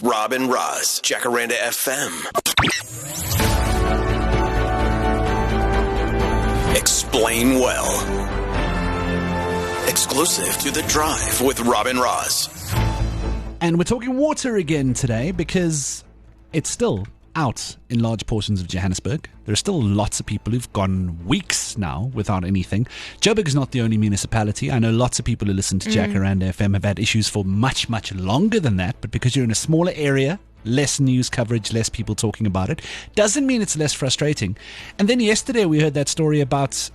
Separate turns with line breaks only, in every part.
Rob and Roz, Jacaranda FM. Explain well. Exclusive to The Drive with Rob and Roz.
And we're talking water again today because it's still out in large portions of Johannesburg. There are still lots of people who've gone weeks now without anything. Joburg is not the only municipality. I know lots of people who listen to Jacaranda FM have had issues for much, much longer than that. But because you're in a smaller area, less news coverage, less people talking about it, doesn't mean it's less frustrating. And then yesterday we heard that story about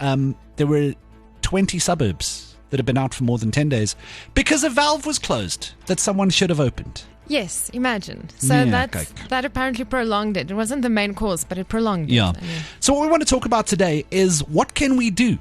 there were 20 suburbs that have been out for more than 10 days because a valve was closed that someone should have opened.
Yes, imagine. So that apparently prolonged it. It wasn't the main cause, but it prolonged it.
Yeah. So what we want to talk about today is what can we do?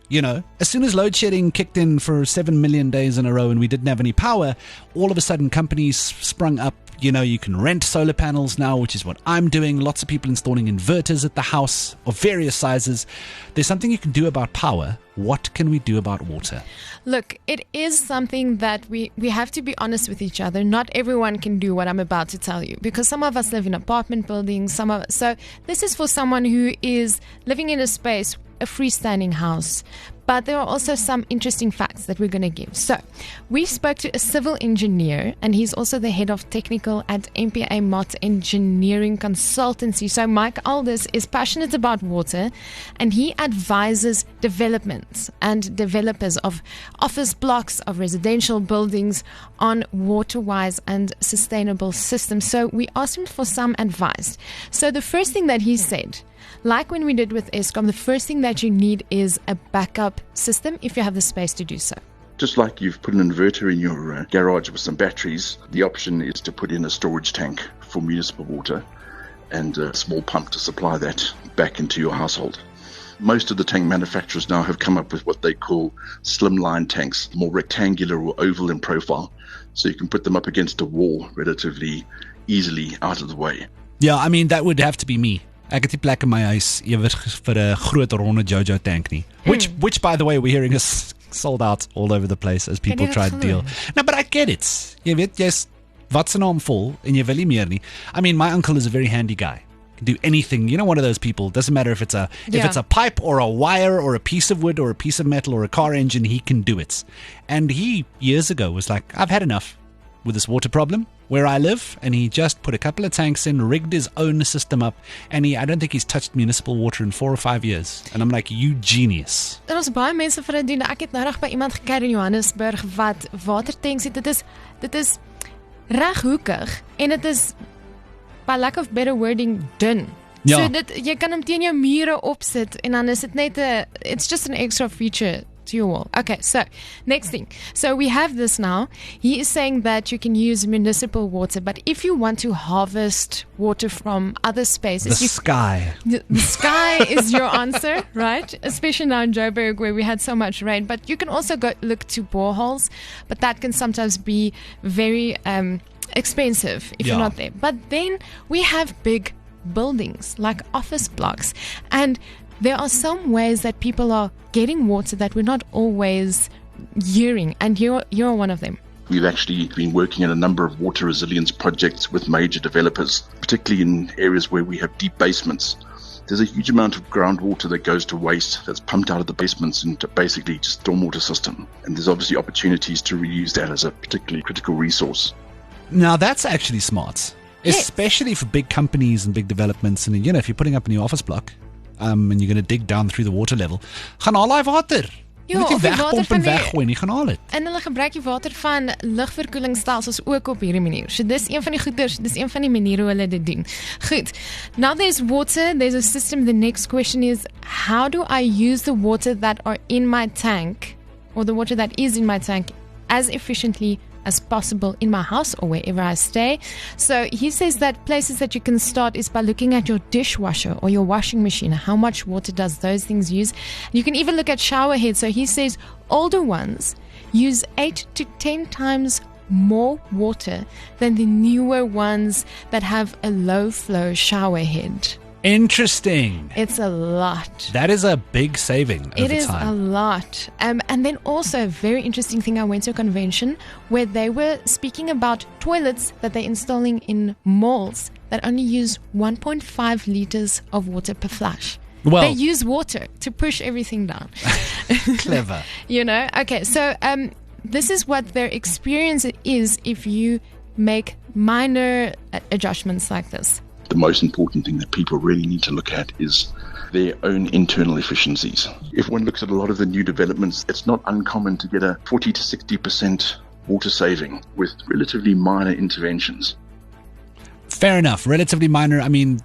You know, as soon as load shedding kicked in for 7 million days in a row and we didn't have any power, all of a sudden companies sprung up. You know, you can rent solar panels now, which is what I'm doing. Lots of people installing inverters at the house of various sizes. There's something you can do about power. What can we do about water?
Look, it is something that we have to be honest with each other. Not everyone can do what I'm about to tell you because some of us live in apartment buildings. So this is for someone who is living in a space, a freestanding house. But there are also some interesting facts that we're going to give. So we spoke to a civil engineer, and he's also the head of technical at MPA Mott Engineering Consultancy. So Mike Alders is passionate about water, and he advises developments and developers of office blocks, of residential buildings on water-wise and sustainable systems. So we asked him for some advice. So the first thing that he said, like when we did with Eskom, the first thing that you need is a backup system if you have the space to do so.
Just like you've put an inverter in your garage with some batteries, the option is to put in a storage tank for municipal water and a small pump to supply that back into your household. Most of the tank manufacturers now have come up with what they call slimline tanks, more rectangular or oval in profile, so you can put them up against a wall relatively easily out of the way.
Yeah, I mean, that would have to be me. Ek het die plek in my huis ewig vir 'n groot ronde Jojo tank nie. Which by the way we're hearing is sold out all over the place as people try to deal. No, but I get it. Jy weet, jy's wat se naam vol en jy wil nie meer nie. I mean, my uncle is a very handy guy. Can do anything. You know, one of those people, doesn't matter if it's a pipe or a wire or a piece of wood or a piece of metal or a car engine, he can do it. And he years ago was like, I've had enough with this water problem where I live, and he just put a couple of tanks in, rigged his own system up, and I don't think he's touched municipal water in 4 or 5 years. And I'm like, you genius.
Daar is baie mense vir dit doen. Ek het nou reg by iemand gekyk in Johannesburg wat watertanks het. Dit is reghoekig en dit is, by lack of better wording, dun.
Ja.
So jy kan hom teen jou mure opsit en dan is dit net it's just an extra feature to your wall. Okay, so next thing. So we have this now. He is saying that you can use municipal water, but if you want to harvest water from other spaces,
the sky
is your answer, right? Especially now in Joburg where we had so much rain. But you can also go look to boreholes, but that can sometimes be very expensive if you're not there. But then we have big buildings like office blocks, and there are some ways that people are getting water that we're not always hearing, and you're one of them.
We've actually been working on a number of water resilience projects with major developers, particularly in areas where we have deep basements. There's a huge amount of groundwater that goes to waste that's pumped out of the basements into basically just stormwater system. And there's obviously opportunities to reuse that as a particularly critical resource.
Now that's actually smart, especially for big companies and big developments. And you know, if you're putting up a new office block, and you're going to dig down through the water level, gaan haal hy water.
Ja, of die water van
weggooi, nie gaan haal het.
En hulle gebruik die water van lugverkoelingsstelsels ook op hierdie manier. So dis een van die goeders, dis een van die maniere hoe hulle dit doen. Goed. Now there's water, there's a system. The next question is, how do I use the water that are in my tank, or the water that is in my tank, as efficiently as possible in my house or wherever I stay? So he says that places that you can start is by looking at your dishwasher or your washing machine. How much water does those things use? You can even look at shower heads. So he says older ones use 8 to 10 times more water than the newer ones that have a low flow shower head.
Interesting.
It's a lot.
That is a big saving over
It is
time.
a lot. And then also a very interesting thing, I went to a convention where they were speaking about toilets that they're installing in malls that only use 1.5 liters of water per flush.
Well-
they use water to push everything down.
Clever.
Okay, so this is what their experience is if you make minor adjustments like this.
The most important thing that people really need to look at is their own internal efficiencies. If one looks at a lot of the new developments, it's not uncommon to get a 40 to 60% water saving with relatively minor interventions.
Fair enough. Relatively minor. I mean,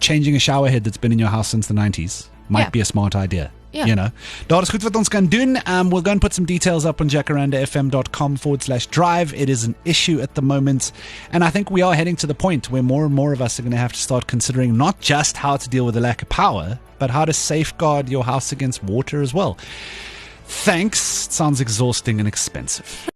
changing a shower head that's been in your house since the 90s might be a smart idea.
Yeah.
Daar is goed wat ons kan doen. We'll go and put some details up on jacarandafm.com/drive. It is an issue at the moment. And I think we are heading to the point where more and more of us are going to have to start considering not just how to deal with the lack of power, but how to safeguard your house against water as well. Thanks. It sounds exhausting and expensive.